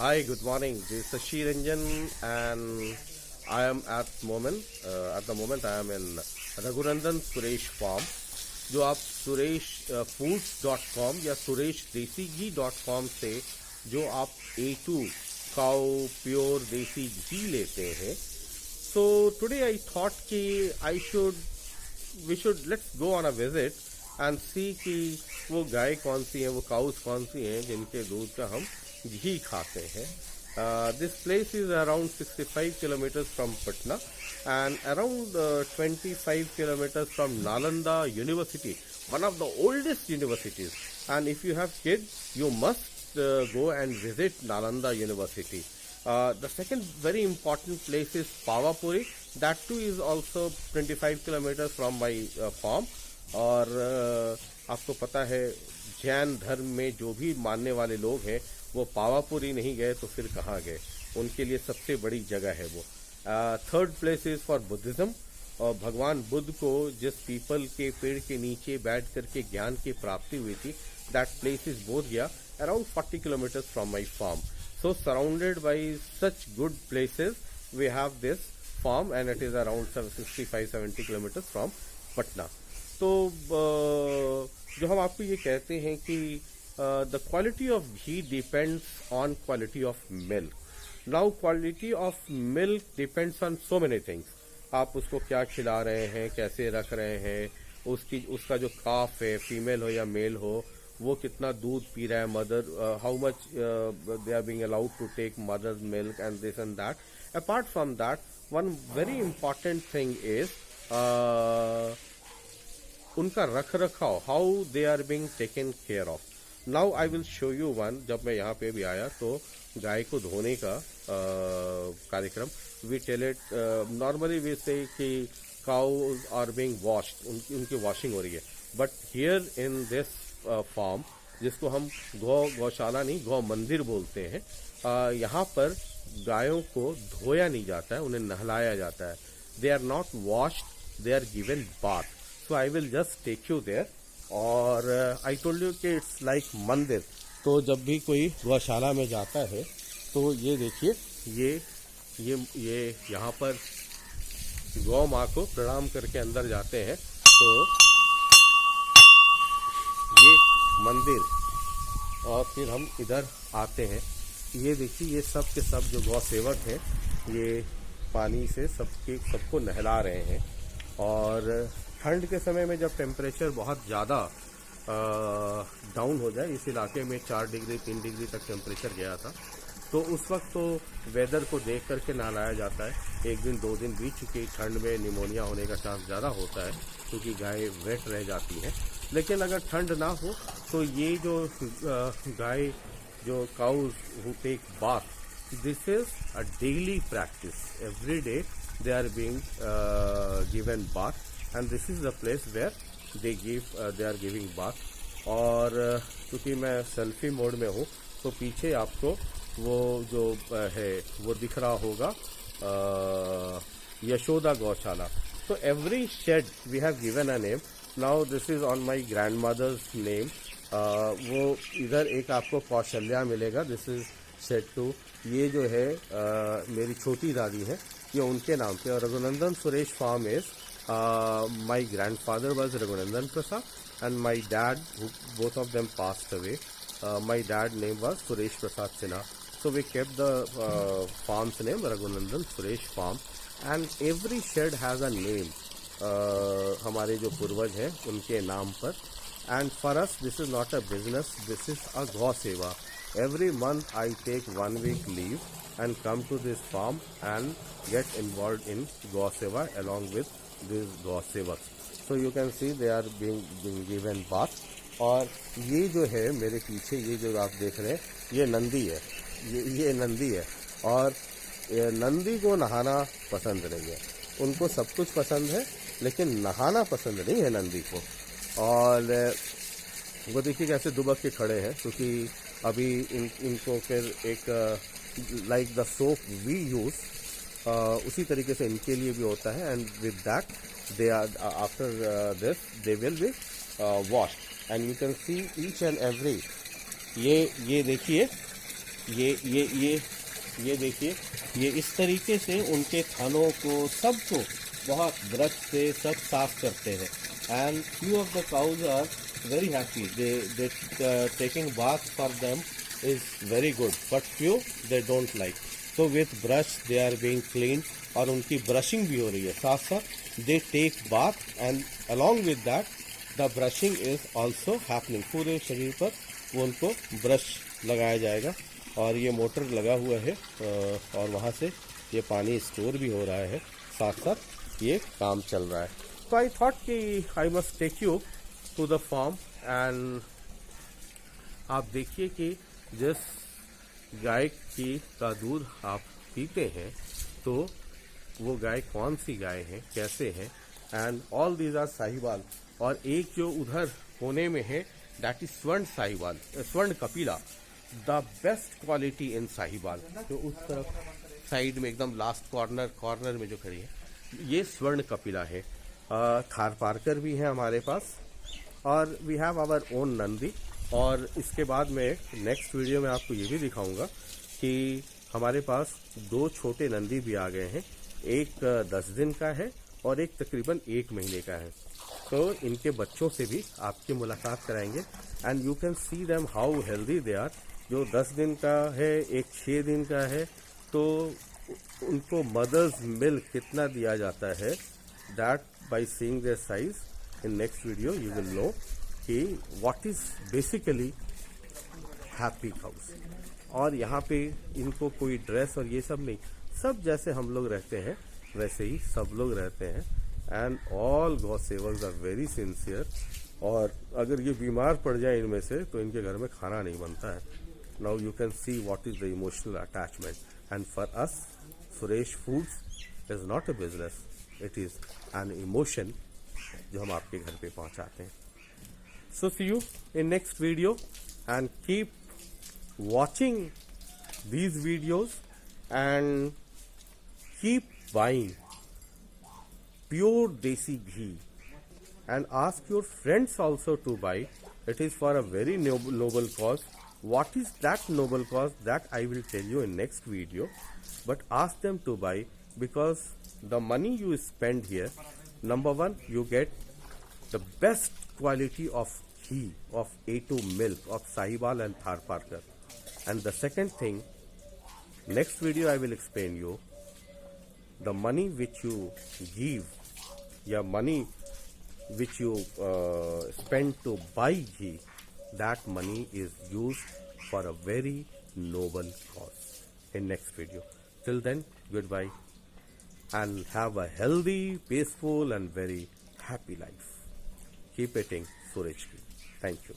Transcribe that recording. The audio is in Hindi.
Hi, good morning. This is Sashi Ranjan, and I am at the moment I am in Raghunandan Suresh Farm. जो आप सुरेश foods.com या sureshdesighi.com से जो आप A2 काउ प्योर देसी घी लेते हैं. So today I thought कि we should let's go on a visit and see कि वो गाय कौन सी हैं, वो काउस कौन सी हैं जिनके दूध का हम घी खाते हैं. This place is around 65 kilometers from Patna and around 25 kilometers from Nalanda University, one of the oldest universities. And if you have kids, you must go and visit Nalanda University. The second very important place is Pavapuri. That too is also 25 kilometers from my farm. और आपको पता है जैन धर्म में जो भी मानने वाले लोग हैं वो पावापुरी नहीं गए तो फिर कहाँ गए. उनके लिए सबसे बड़ी जगह है वो. Third place is for Buddhism. और भगवान बुद्ध को जिस पीपल के पेड़ के नीचे बैठ करके ज्ञान की प्राप्ति हुई थी, that place is Bodhgaya, around 40 kilometres from my farm. So surrounded by such good places we have this farm and it is around 65-70 kilometres from Patna. तो जो हम आपको ये कहते हैं कि the quality of ghee depends on quality of milk. Now quality of milk depends on so many things. आप उसको क्या खिला रहे हैं, कैसे रख रहे हैं, उसका जो काफ है, फीमेल हो या मेल हो, वो कितना दूध पी रहा है, mother how much they are being allowed to take mother's milk and this and that. Apart from that, one very important thing is उनका रख रखाव, how they are being taken care of. Now I will show you one. जब मैं यहाँ पे भी आया तो गाय को धोने का कार्यक्रम, we tell it normally we say कि काउज आर बीइंग वॉश्ड, उनकी वॉशिंग हो रही है. But here in this farm, जिसको हम गौशाला नहीं गौ मंदिर बोलते हैं, यहाँ पर गायों को धोया नहीं जाता है, उन्हें नहलाया जाता है. They are not washed, they are given bath. So I will just take you there. और I told you कि it's like मंदिर. तो जब भी कोई गौशाला में जाता है तो ये देखिए, ये यहाँ पर गौ माँ को प्रणाम करके अंदर जाते हैं. तो ये मंदिर, और फिर हम इधर आते हैं. ये देखिए, ये सब के सब जो गौ सेवक हैं, ये पानी से सबको नहला रहे हैं. और ठंड के समय में जब टेम्परेचर बहुत ज़्यादा डाउन हो जाए, इस इलाके में 4 डिग्री 3 डिग्री तक टेम्परेचर गया था, तो उस वक्त तो वेदर को देख करके नहलाया जाता है. 1 दिन 2 दिन बीत चुके, ठंड में निमोनिया होने का चांस ज़्यादा होता है क्योंकि गाय वेट रह जाती है. लेकिन अगर ठंड ना हो तो ये जो गाय, जो cows who take bath, this is a daily practice. Every day they are being given bath, and this is the place where they are giving bath. और क्योंकि मैं सेल्फी मोड में हूँ तो पीछे आपको वो जो है वो दिख रहा होगा, यशोदा गौशाला. तो every shed we have given a name. Now this is on my grand mother's name. वो इधर एक आपको कौशल्या मिलेगा, दिस इज शेड 2. ये जो है मेरी छोटी दादी है, ये उनके नाम पे. और Raghunandan Suresh farm is my grandfather was Raghunandan Prasad and my dad, both of them passed away. My dad name was Suresh Prasad Sinha. So we kept the farm's name Raghunandan Suresh farm. And every shed has a name, हमारे जो पूर्वज हैं उनके नाम पर. And for us this is not a business, this is a gau seva. Every month I take 1 week leave and come to this farm and get involved in Gau Seva along with these Gau Sevaks. So you can see they are being given bath. और ये जो है मेरे पीछे, ये जो आप देख रहे हैं, ये नंदी है. ये नंदी है. और नंदी को नहाना पसंद नहीं है. उनको सब कुछ पसंद है लेकिन नहाना पसंद नहीं है नंदी को. और वो देखिए कैसे दुबक के खड़े हैं, क्योंकि अभी इनको फिर एक like the soap we use, उसी तरीके से इनके लिए भी होता है. And with that they are after this they will be washed. And you can see each and every. ये देखिए, ये देखिए, ये इस तरीके से उनके थानों को सबको बहुत ब्रश से सब साफ करते हैं. And few of the cows are very happy. They taking bath for them is very good, but few they don't like. So with brush they are being cleaned और उनकी brushing भी हो रही है साथ साथ. They take bath and along with that the brushing is also happening. पूरे शरीर पर वो उनको ब्रश लगाया जाएगा और ये मोटर लगा हुआ है और वहाँ से ये पानी स्टोर भी हो रहा है, साथ साथ ये काम चल रहा है. तो आई थॉट कि I must take you to the farm and आप देखिए कि जिस गाय का दूध आप पीते हैं तो वो गाय कौन सी गाय है, कैसे है. And all these are Sahiwal. और एक जो उधर कोने में है दैट इज स्वर्ण साहिवाल, स्वर्ण Kapila, the best quality in Sahiwal. जो उस तरफ साइड में एकदम लास्ट कॉर्नर में जो खड़ी है ये स्वर्ण कपिला है. थार पारकर भी है हमारे पास और we have our own Nandi. और इसके बाद में नेक्स्ट वीडियो में आपको ये भी दिखाऊंगा कि हमारे पास 2 छोटे नंदी भी आ गए हैं. एक 10 दिन का है और एक तकरीबन 1 महीने का है. तो इनके बच्चों से भी आपकी मुलाकात कराएंगे and you can see them how healthy they are. जो 10 दिन का है, एक 6 दिन का है, तो उनको मदर्स मिल्क कितना दिया जाता है, that by seeing their size in next video you will know कि what is basically happy cows. और यहाँ पे इनको कोई ड्रेस और ये सब नहीं, सब जैसे हम लोग रहते हैं वैसे ही सब लोग रहते हैं. एंड ऑल गौ सेवर्स आर वेरी सिंसियर. और अगर ये बीमार पड़ जाए इनमें से तो इनके घर में खाना नहीं बनता है. Now you can see what is the emotional attachment. And for us Suresh foods is not a business, it is an emotion जो हम आपके घर पे पहुंचाते हैं. So see you in next video and keep watching these videos and keep buying pure desi ghee and ask your friends also to buy. It is for a very noble cause. What is that noble cause? That I will tell you in next video. But ask them to buy because the money you spend here, number one, you get the best quality of ghee, of A2 milk, of Sahiwal and Thar Parkar. And the second thing, next video I will explain you the money which you give, your money which you spend to buy ghee, that money is used for a very noble cause. In next video. Till then, goodbye and have a healthy, peaceful and very happy life. Keep eating Suraj ghee. Thank you.